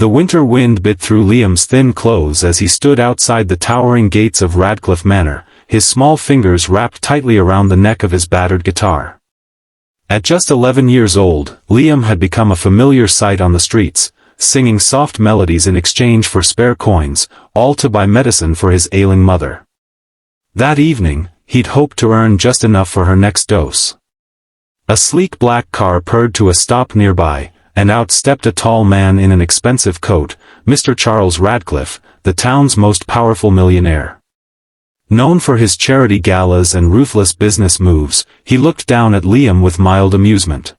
The winter wind bit through Liam's thin clothes as he stood outside the towering gates of Radcliffe Manor, his small fingers wrapped tightly around the neck of his battered guitar. At just 11 years old, Liam had become a familiar sight on the streets, singing soft melodies in exchange for spare coins, all to buy medicine for his ailing mother. That evening, he'd hoped to earn just enough for her next dose. A sleek black car purred to a stop nearby, and out stepped a tall man in an expensive coat, Mr. Charles Radcliffe, the town's most powerful millionaire. Known for his charity galas and ruthless business moves, he looked down at Liam with mild amusement.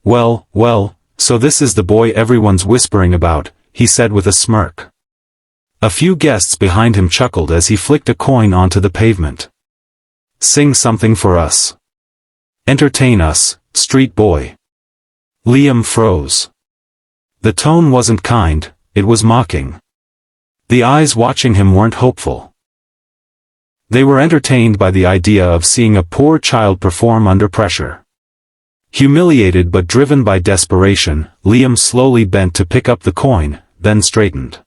"Well, well, so this is the boy everyone's whispering about," he said with a smirk. A few guests behind him chuckled as he flicked a coin onto the pavement. "Sing something for us. Entertain us, street boy." Liam froze. The tone wasn't kind, it was mocking. The eyes watching him weren't hopeful. They were entertained by the idea of seeing a poor child perform under pressure. Humiliated but driven by desperation, Liam slowly bent to pick up the coin, then straightened.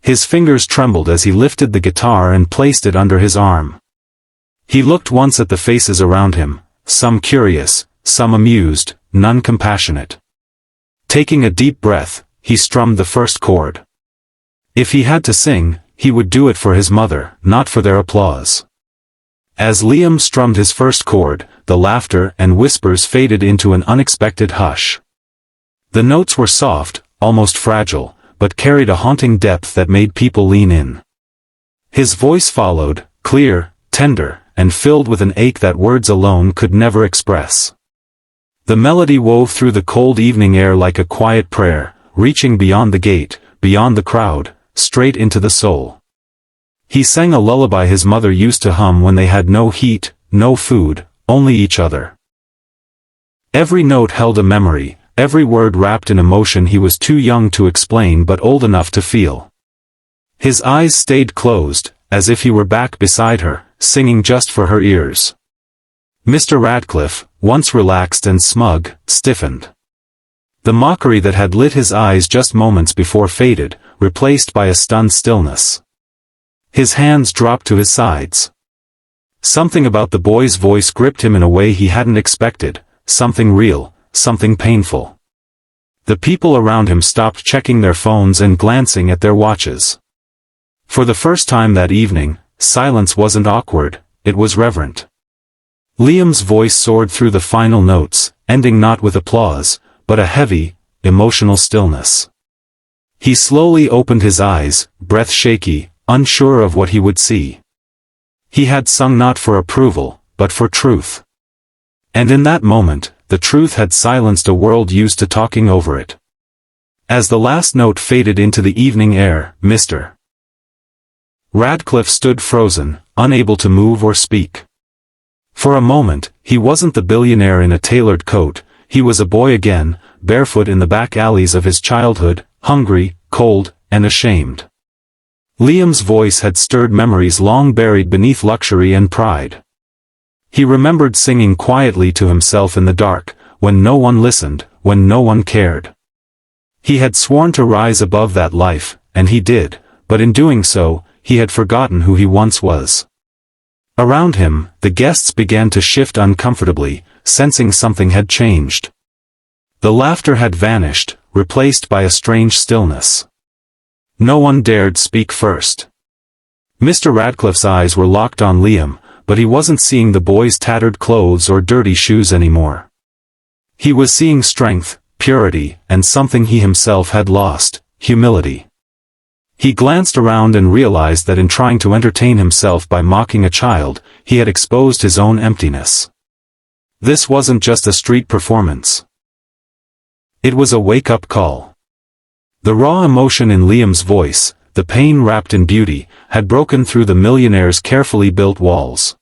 His fingers trembled as he lifted the guitar and placed it under his arm. He looked once at the faces around him, some curious, some amused, none compassionate. Taking a deep breath, he strummed the first chord. If he had to sing, he would do it for his mother, not for their applause. As Liam strummed his first chord, the laughter and whispers faded into an unexpected hush. The notes were soft, almost fragile, but carried a haunting depth that made people lean in. His voice followed, clear, tender, and filled with an ache that words alone could never express. The melody wove through the cold evening air like a quiet prayer, reaching beyond the gate, beyond the crowd, straight into the soul. He sang a lullaby his mother used to hum when they had no heat, no food, only each other. Every note held a memory, every word wrapped in emotion he was too young to explain but old enough to feel. His eyes stayed closed, as if he were back beside her, singing just for her ears. Mr. Radcliffe, once relaxed and smug, stiffened. The mockery that had lit his eyes just moments before faded, replaced by a stunned stillness. His hands dropped to his sides. Something about the boy's voice gripped him in a way he hadn't expected, something real, something painful. The people around him stopped checking their phones and glancing at their watches. For the first time that evening, silence wasn't awkward, it was reverent. Liam's voice soared through the final notes, ending not with applause, but a heavy, emotional stillness. He slowly opened his eyes, breath shaky, unsure of what he would see. He had sung not for approval, but for truth. And in that moment, the truth had silenced a world used to talking over it. As the last note faded into the evening air, Mr. Radcliffe stood frozen, unable to move or speak. For a moment, he wasn't the billionaire in a tailored coat, he was a boy again, barefoot in the back alleys of his childhood, hungry, cold, and ashamed. Liam's voice had stirred memories long buried beneath luxury and pride. He remembered singing quietly to himself in the dark, when no one listened, when no one cared. He had sworn to rise above that life, and he did, but in doing so, he had forgotten who he once was. Around him, the guests began to shift uncomfortably, sensing something had changed. The laughter had vanished, replaced by a strange stillness. No one dared speak first. Mr. Radcliffe's eyes were locked on Liam, but he wasn't seeing the boy's tattered clothes or dirty shoes anymore. He was seeing strength, purity, and something he himself had lost, humility. He glanced around and realized that in trying to entertain himself by mocking a child, he had exposed his own emptiness. This wasn't just a street performance. It was a wake-up call. The raw emotion in Liam's voice, the pain wrapped in beauty, had broken through the millionaire's carefully built walls.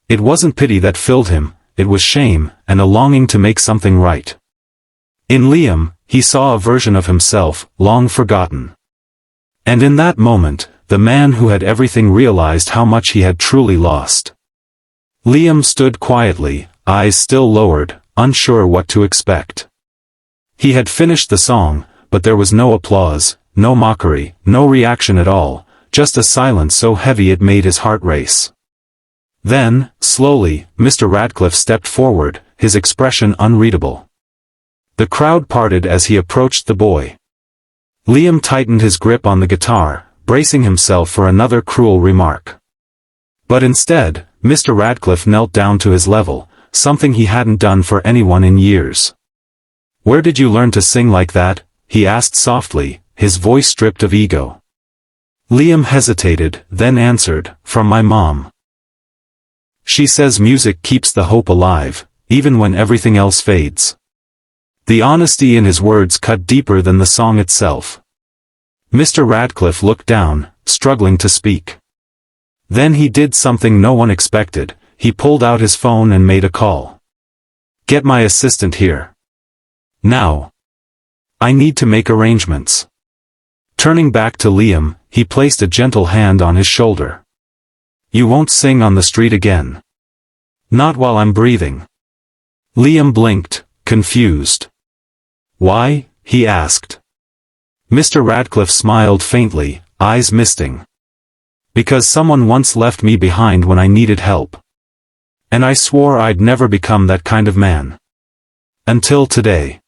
It wasn't pity that filled him, it was shame, and a longing to make something right. In Liam, he saw a version of himself, long forgotten. And in that moment, the man who had everything realized how much he had truly lost. Liam stood quietly, eyes still lowered, unsure what to expect. He had finished the song, but there was no applause, no mockery, no reaction at all, just a silence so heavy it made his heart race. Then, slowly, Mr. Radcliffe stepped forward, his expression unreadable. The crowd parted as he approached the boy. Liam tightened his grip on the guitar, bracing himself for another cruel remark. But instead, Mr. Radcliffe knelt down to his level, something he hadn't done for anyone in years. "Where did you learn to sing like that?" he asked softly, his voice stripped of ego. Liam hesitated, then answered, "From my mom. She says music keeps the hope alive, even when everything else fades." The honesty in his words cut deeper than the song itself. Mr. Radcliffe looked down, struggling to speak. Then he did something no one expected. He pulled out his phone and made a call. "Get my assistant here. Now. I need to make arrangements." Turning back to Liam, he placed a gentle hand on his shoulder. "You won't sing on the street again. Not while I'm breathing." Liam blinked, confused. "Why?" he asked. Mr. Radcliffe smiled faintly, eyes misting. "Because someone once left me behind when I needed help. And I swore I'd never become that kind of man. Until today."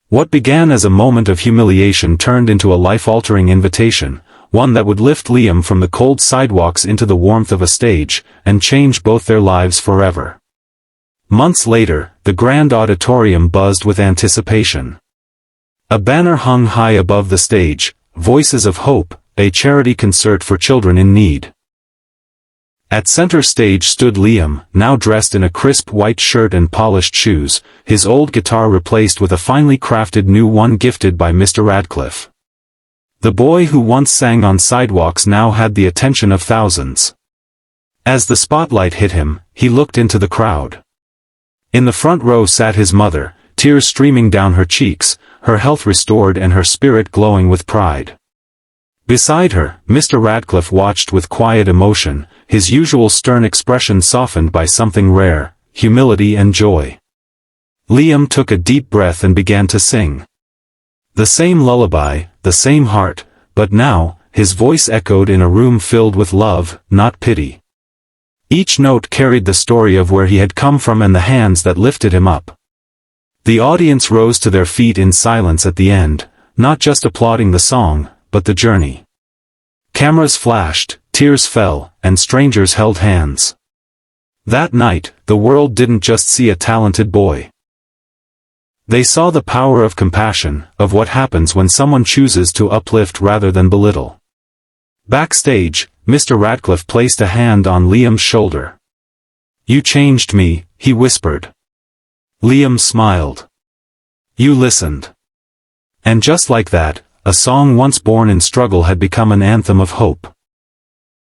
What began as a moment of humiliation turned into a life-altering invitation, one that would lift Liam from the cold sidewalks into the warmth of a stage, and change both their lives forever. Months later, the grand auditorium buzzed with anticipation. A banner hung high above the stage, "Voices of Hope, a charity concert for children in need." At center stage stood Liam, now dressed in a crisp white shirt and polished shoes, his old guitar replaced with a finely crafted new one gifted by Mr. Radcliffe. The boy who once sang on sidewalks now had the attention of thousands. As the spotlight hit him, he looked into the crowd. In the front row sat his mother, tears streaming down her cheeks, her health restored and her spirit glowing with pride. Beside her, Mr. Radcliffe watched with quiet emotion, his usual stern expression softened by something rare, humility and joy. Liam took a deep breath and began to sing. The same lullaby, the same heart, but now, his voice echoed in a room filled with love, not pity. Each note carried the story of where he had come from and the hands that lifted him up. The audience rose to their feet in silence at the end, not just applauding the song, but the journey. Cameras flashed, tears fell, and strangers held hands. That night, the world didn't just see a talented boy. They saw the power of compassion, of what happens when someone chooses to uplift rather than belittle. Backstage, Mr. Radcliffe placed a hand on Liam's shoulder. "You changed me," he whispered. Liam smiled. "You listened." And just like that, a song once born in struggle had become an anthem of hope.